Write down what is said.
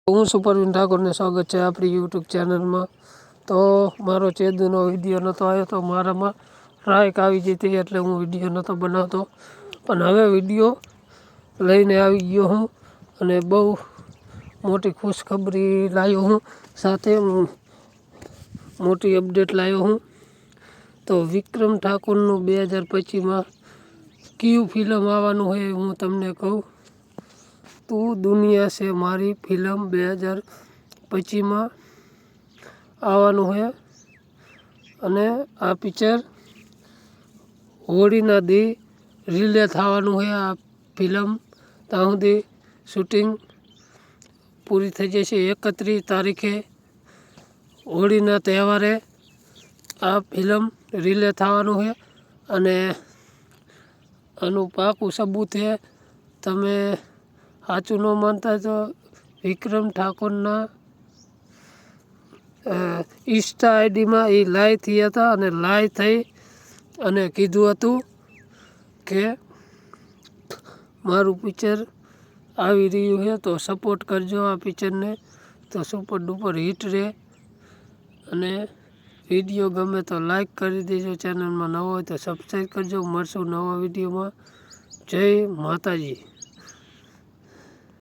હું છું પરવીન ઠાકોરને સ્વાગત છે આપણી યુટ્યુબ ચેનલમાં। તો મારો ચેદુનો વિડીયો નહોતો આવ્યો તો મારામાં ટ્રાયક આવી જતી એટલે હું વિડીયો નહોતો બનાવતો, પણ હવે વિડીયો લઈને આવી ગયો હું અને બહુ મોટી ખુશખબરી લાવ્યો હું, સાથે મોટી અપડેટ લાવ્યો હું। તો વિક્રમ ઠાકોરનું 2025માં કયું ફિલ્મ આવવાનું હોય હું તમને કહું। તું દુનિયા છે મારી ફિલ્મ 2025માં આવવાનું હોય અને આ પિક્ચર હોળીના દી રિલે થવાનું હોય। આ ફિલ્મ ત્યાં સુધી શૂટિંગ પૂરી થઈ જશે। 31 તારીખે હોળીના તહેવારે આ ફિલ્મ રિલે થવાનું છે અને આનું પાકું સબૂત છે। તમે સાચું ન માનતા તો વિક્રમ ઠાકોરના ઇન્સ્ટા આઈડીમાં એ લાઈવ થયા હતા અને લાઈવ થઈ અને કીધું હતું કે મારું પિક્ચર આવી રહ્યું છે તો સપોર્ટ કરજો આ પિક્ચરને, તો સુપર ડુપર હિટ રહે। અને વિડીયો ગમે તો લાઈક કરી દેજો, ચેનલમાં નવો હોય તો સબસ્ક્રાઈબ કરજો। મળશું નવા વિડીયોમાં। જય માતાજી।